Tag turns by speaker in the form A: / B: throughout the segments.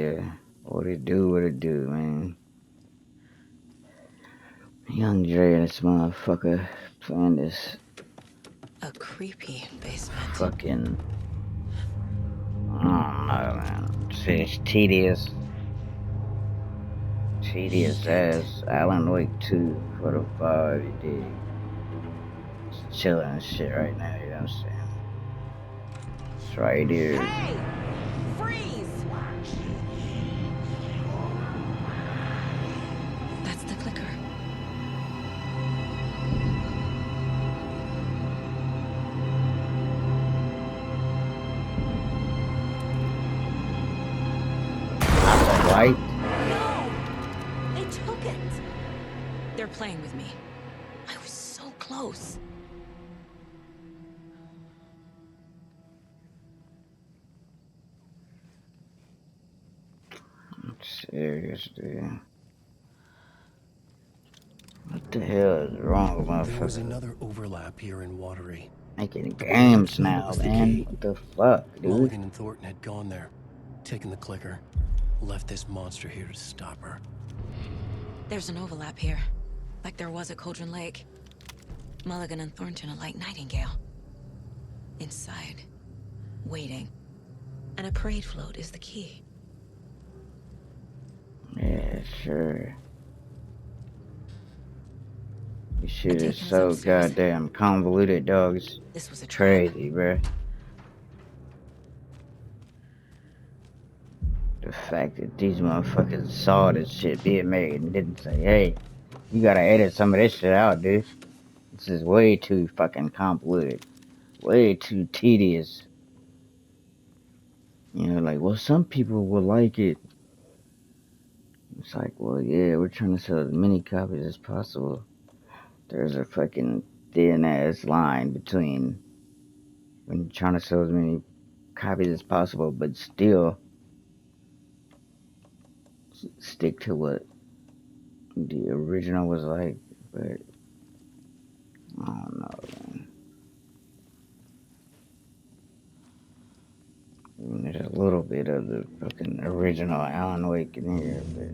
A: Yeah. What it do, man? Young Dre and this motherfucker playing this
B: A creepy basement.
A: fucking, I don't know, man. It's tedious. Tedious
B: Shit.
A: as Alan Wake 2 for the vibe, you dig? Just chilling and shit right now, you know what I'm saying? It's right here.
B: Hey! Freeze! That's the clicker.
A: Not the light.
B: No! They took it! They're playing with me. I was so close.
A: Serious, dude. What the hell is wrong with
C: There was
A: motherfuckers?
C: another overlap here in Watery.
A: Making
C: The parade
A: games
C: float
A: now,
C: was the
A: man.
C: key.
A: What the fuck, dude?
C: Mulligan and Thornton had gone there, taken the clicker, left this monster here to stop her.
B: There's an overlap here. Like there was at Cauldron Lake. Mulligan and Thornton are like Nightingale. Inside. Waiting. And a parade float is the key.
A: Yeah, sure. This
B: I'm
A: shit is
B: taking us
A: so
B: upstairs.
A: goddamn convoluted, dog. It's
B: This was a trap.
A: crazy, bruh. The fact that these motherfuckers saw this shit being made and didn't say, hey, you gotta edit some of this shit out, dude. This is way too fucking convoluted. Way too tedious. You know, like, well, some people will like it. It's like, well, yeah, we're trying to sell as many copies as possible. There's a fucking thin ass line between when you're trying to sell as many copies as possible, but still stick to what the original was like. But I don't know, man. I mean, there's a little bit of the fucking original Alan Wake in here, but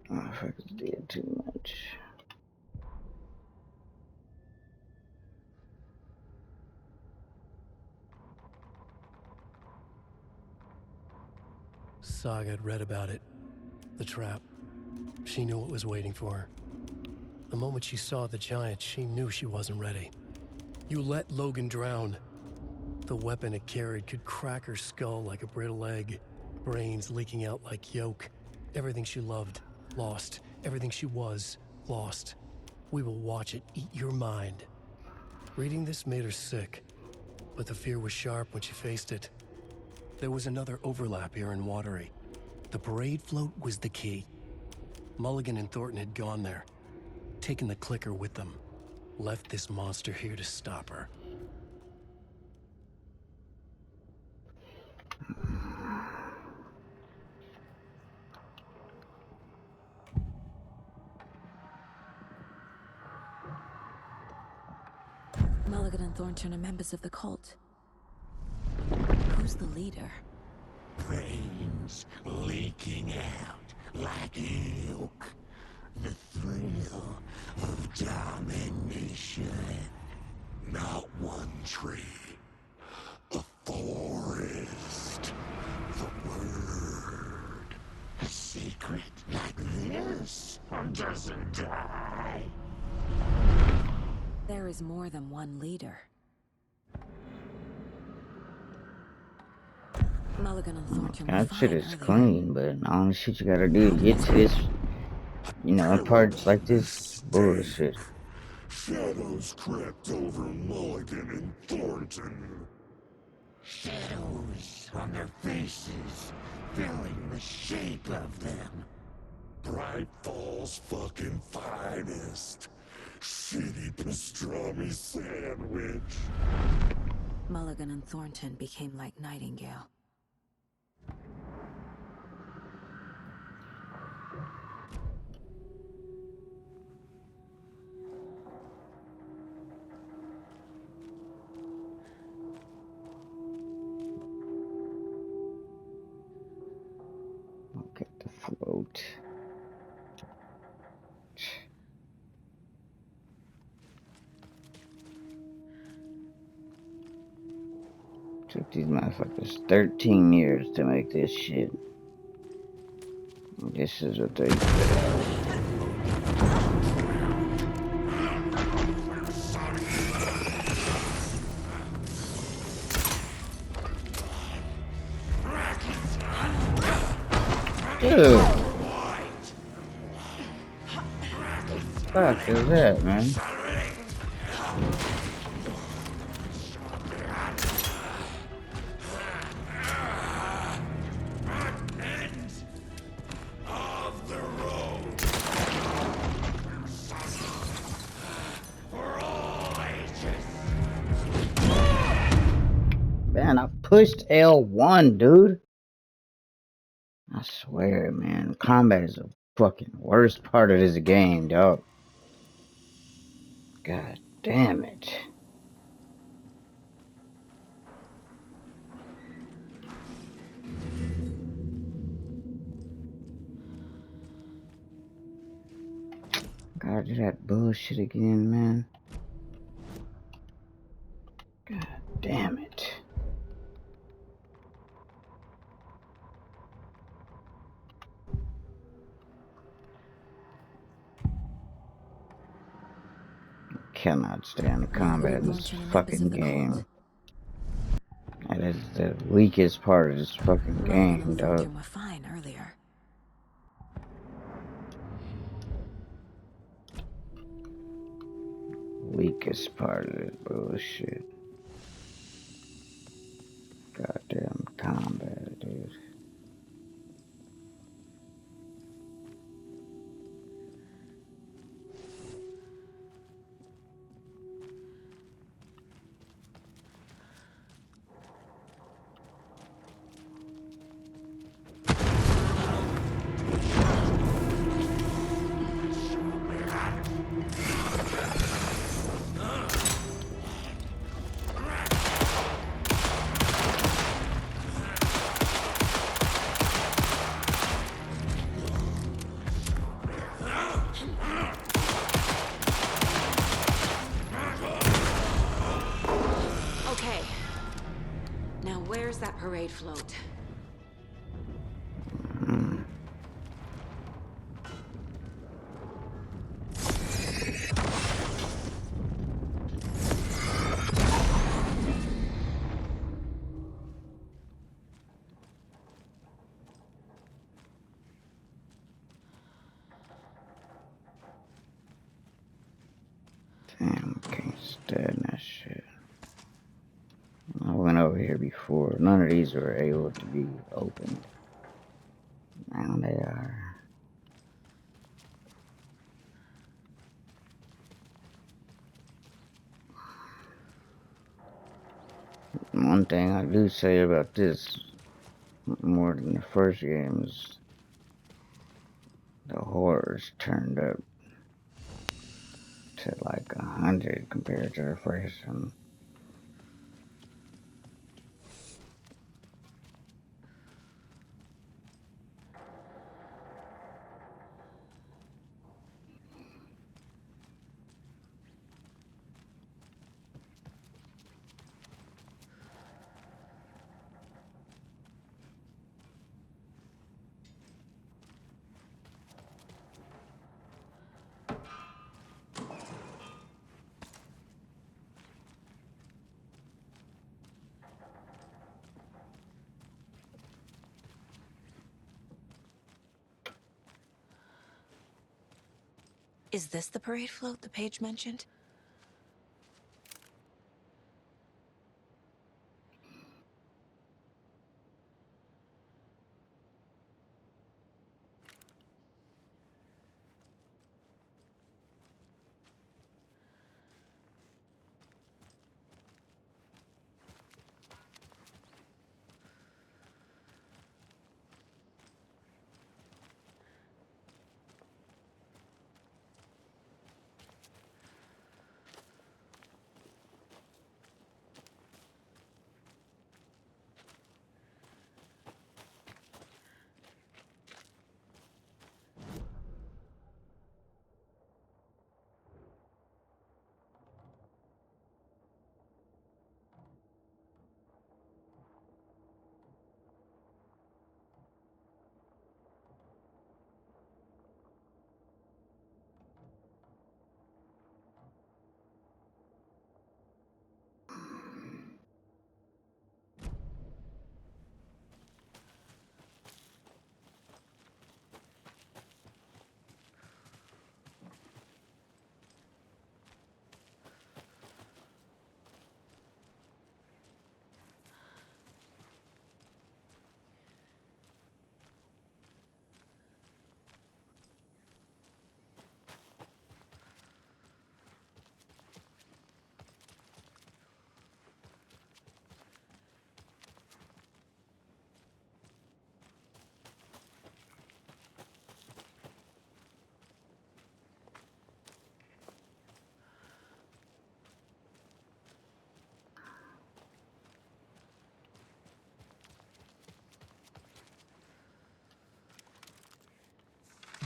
A: motherfuckers did too much.
C: Saga had read about it. The trap. She knew what was waiting for her. The moment she saw the giant, she knew she wasn't ready. You let Logan drown. The weapon it carried could crack her skull like a brittle egg. Brains leaking out like yolk. Everything she loved, lost. Everything she was, lost. We will watch it eat your mind. Reading this made her sick, but the fear was sharp when she faced it. There was another overlap here in Watery. The parade float was the key. Mulligan and Thornton had gone there, taken the clicker with them, left this monster here to stop her.
B: Mulligan and Thornton are members of the cult. Who's the leader?
D: Brains leaking out like milk. The thrill of domination. Not one tree. A forest. The word. A secret like this doesn't die.
B: There is more than one leader. Mulligan and Thornton were
A: That shit
B: fine
A: is
B: earlier.
A: clean, but all the shit you gotta do to get to this, you know, parts like this bullshit.
D: Shadows crept over Mulligan and Thornton. Shadows on their faces, filling the shape of them. Bright Falls fucking finest. Shitty pastrami sandwich.
B: Mulligan and Thornton became like Nightingale.
A: float. Took these motherfuckers 13 years to make this shit. This is what they Dude. What the fuck is that, man? Man, I pushed L1, dude. I swear, man, combat is the fucking worst part of this game, dog. God damn it. Gotta do that bullshit again, man. God damn it. Cannot stand combat in this fucking game. That is the weakest part of this fucking game, dog.
B: Were fine earlier.
A: Weakest part of this bullshit. Goddamn combat, dude.
B: Okay. Now where's that parade float?
A: Damn, can't stand that shit. I went over here before. None of these were able to be opened. Now they are. One thing I do say about this, more than the first game, is the horrors turned up to like 100 compared to the first one.
B: Is this the parade float the page mentioned?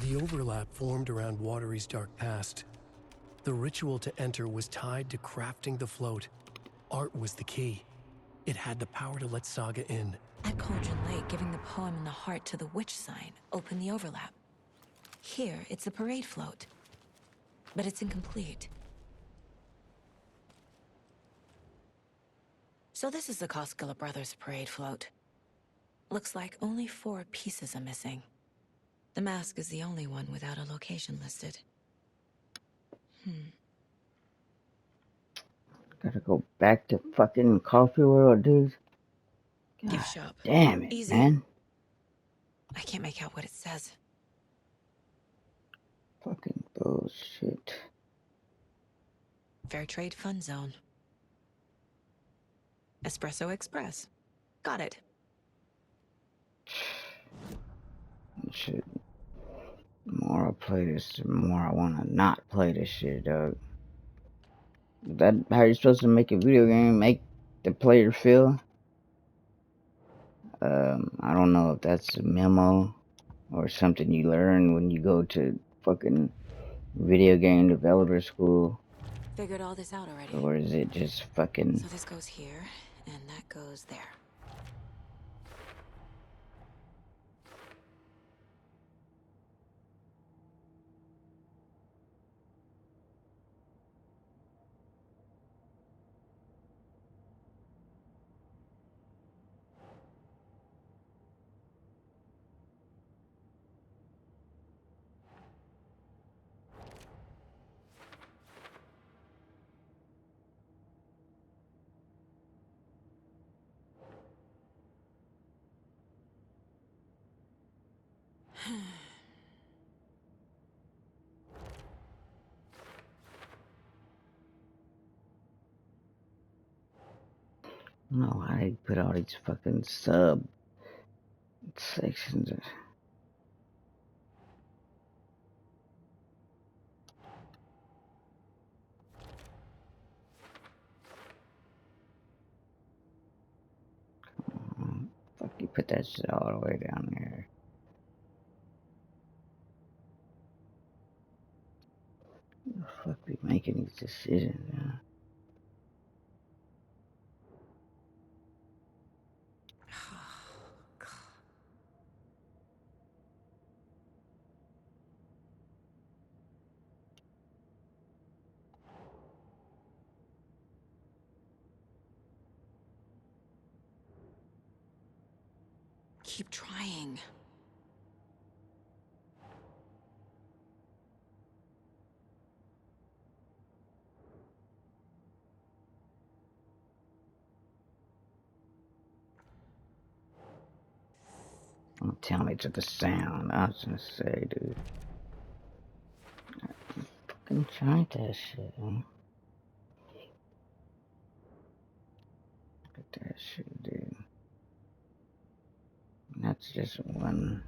C: The overlap formed around Watery's dark past. The ritual to enter was tied to crafting the float. Art was the key. It had the power to let Saga in.
B: At Cauldron Lake, giving the poem and the heart to the witch sign opened the overlap. Here, it's a parade float. But it's incomplete. So this is the Koskela Brothers parade float. Looks like only 4 pieces are missing. The mask is the only one without a location listed.
A: Gotta go back to fucking Coffee World, dude. God
B: Gift shop.
A: damn it,
B: Easy.
A: man.
B: I can't make out what it says.
A: Fucking bullshit.
B: Fair Trade Fund Zone. Espresso Express. Got it.
A: Shit. The more I play this, the more I wanna not play this shit, dog. Is that how you're supposed to make a video game? Make the player feel? I don't know if that's a memo or something you learn when you go to fucking video game developer school,
B: Figured all this out already.
A: or is it just fucking...
B: So this goes here, and that goes there.
A: I don't know why they put all these fucking sub sections. Fuck, you put that shit all the way down there. Who the fuck be making these decisions, man?
B: Keep trying.
A: Don't tell me to the sound. I was gonna say, dude. I fucking tried that shit, man. Look at that shit, dude. That's just one.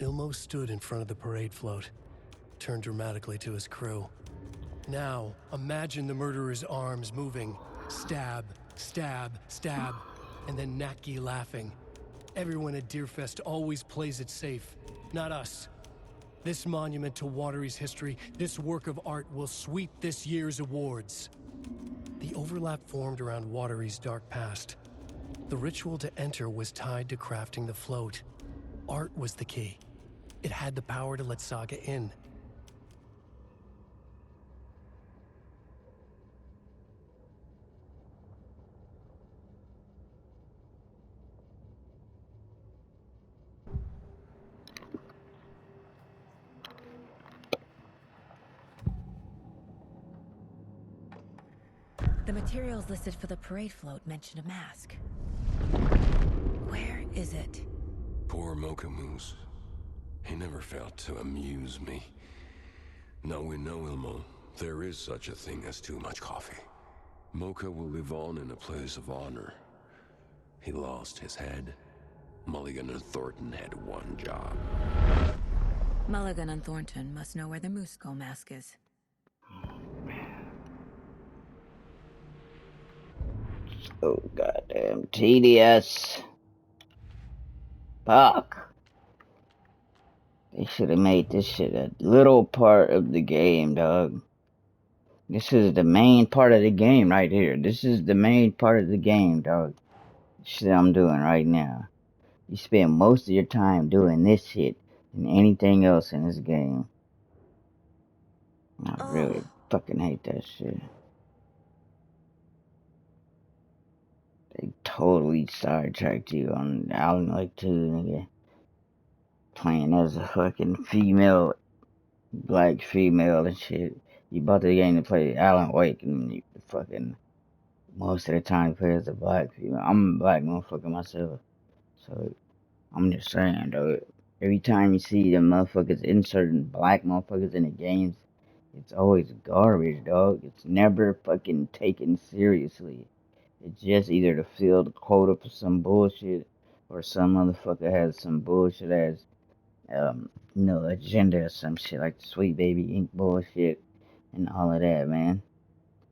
C: Ilmo stood in front of the parade float, turned dramatically to his crew. Now, imagine the murderer's arms moving. Stab, stab, stab, and then Natki laughing. Everyone at Deerfest always plays it safe, not us. This monument to Watery's history, this work of art will sweep this year's awards. The overlap formed around Watery's dark past. The ritual to enter was tied to crafting the float. Art was the key. It had the power to let Saga in.
B: materials listed for the parade float mention a mask. Where is it?
E: Poor Mocha Moose. He never failed to amuse me. Now we know, Ilmo, there is such a thing as too much coffee. Mocha will live on in a place of honor. He lost his head. Mulligan and Thornton had one job.
B: Mulligan and Thornton must know where the Moose Skull mask is.
A: So goddamn tedious. Fuck. They should have made this shit a little part of the game, dog. This is the main part of the game right here. This is the main part of the game, dog. Shit I'm doing right now. You spend most of your time doing this shit than anything else in this game. I really fucking hate that shit. They totally sidetracked you on Alan Wake 2, nigga. Playing as a fucking female, black female and shit. You bought the game to play Alan Wake and you fucking most of the time you play as a black female. I'm a black motherfucker myself. So I'm just saying though, every time you see them motherfuckers inserting black motherfuckers in the games, it's always garbage, dog. It's never fucking taken seriously. It's just either to fill the quota for some bullshit or some motherfucker has some bullshit as agenda or some shit like the Sweet Baby Inc. bullshit and all of that, man.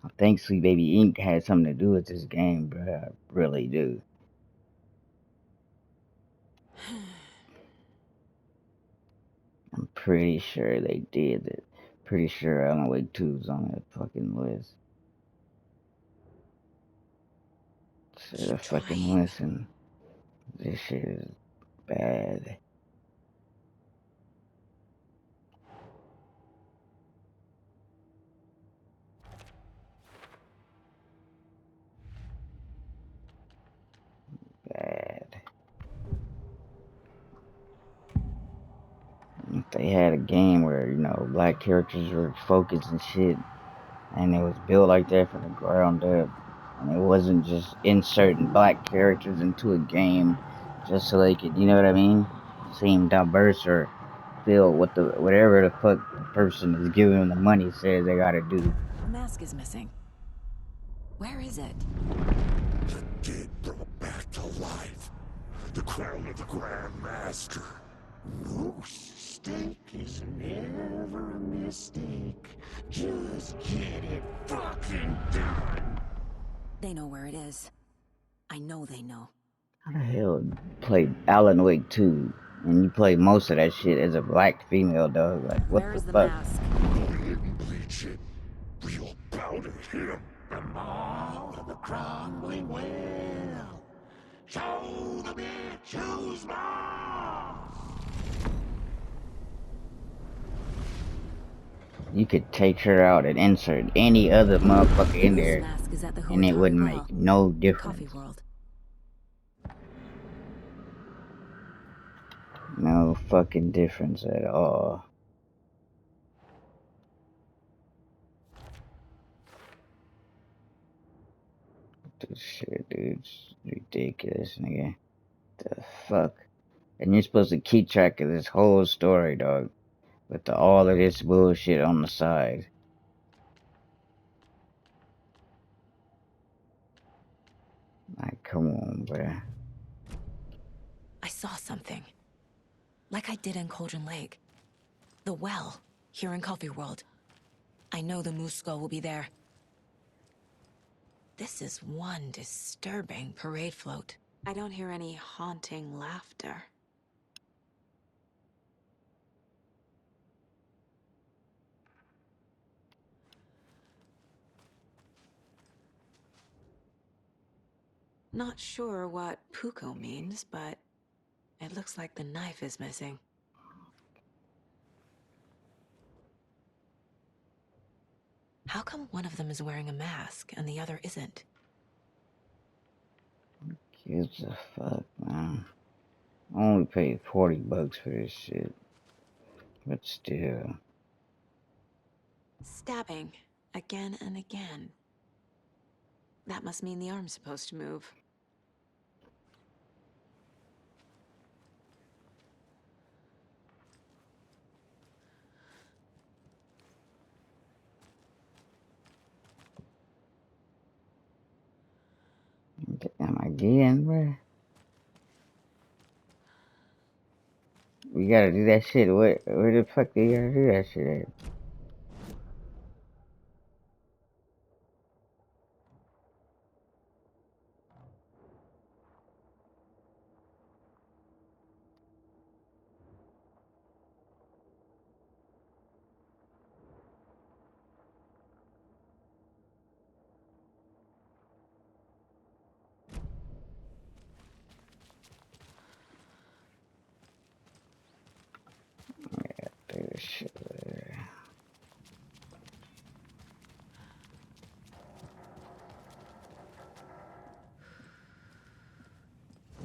A: I think Sweet Baby Inc. had something to do with this game, bro. I really do. I'm pretty sure they did it. Pretty sure Alan Wake 2 is on that fucking list. Should fucking listen. This shit is bad. Bad. If they had a game where, black characters were focused and shit, and it was built like that from the ground up, and it wasn't just inserting black characters into a game just so they could, you know what I mean, seem diverse or feel whatever the fuck the person is giving them the money says they gotta do.
B: The mask is missing. Where is it?
D: The dead brought back to life. The crown of the Grand Master. Moose steak is never a mistake. Just get it fucking done.
B: They know where it is. I know they know.
A: How the hell played Alan Wake 2 and you play most of that shit as a black female, dog? Like, what
B: Where's
A: the
B: the
A: fuck?
B: mask?
D: He didn't bleach it. Real powder him. And all of the crumbling well. Show the bitch who's boss.
A: You could take her out and insert any other motherfucker in
B: This
A: there,
B: mask is at the
A: and it
B: Huatari
A: wouldn't
B: Well.
A: make no
B: Coffee
A: difference.
B: World.
A: No fucking difference at all. This shit, dude, it's ridiculous, nigga. The fuck? And you're supposed to keep track of this whole story, dog, with all of this bullshit on the side. Like, come on, bruh.
B: I saw something. Like I did in Cauldron Lake. The well, here in Coffee World. I know the Moose Skull will be there. This is one disturbing parade float. I don't hear any haunting laughter. Not sure what Puko means, but it looks like the knife is missing. How come one of them is wearing a mask and the other isn't?
A: Gives a fuck, man. I only paid $40 for this shit. But still.
B: Stabbing again and again. That must mean the arm's supposed to move.
A: Damn, again, bro. We gotta do that shit. Where the fuck do you gotta do that shit at? Do this shit.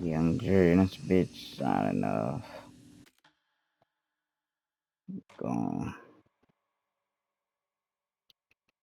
A: Young Jerry and this bitch signing off. Gone.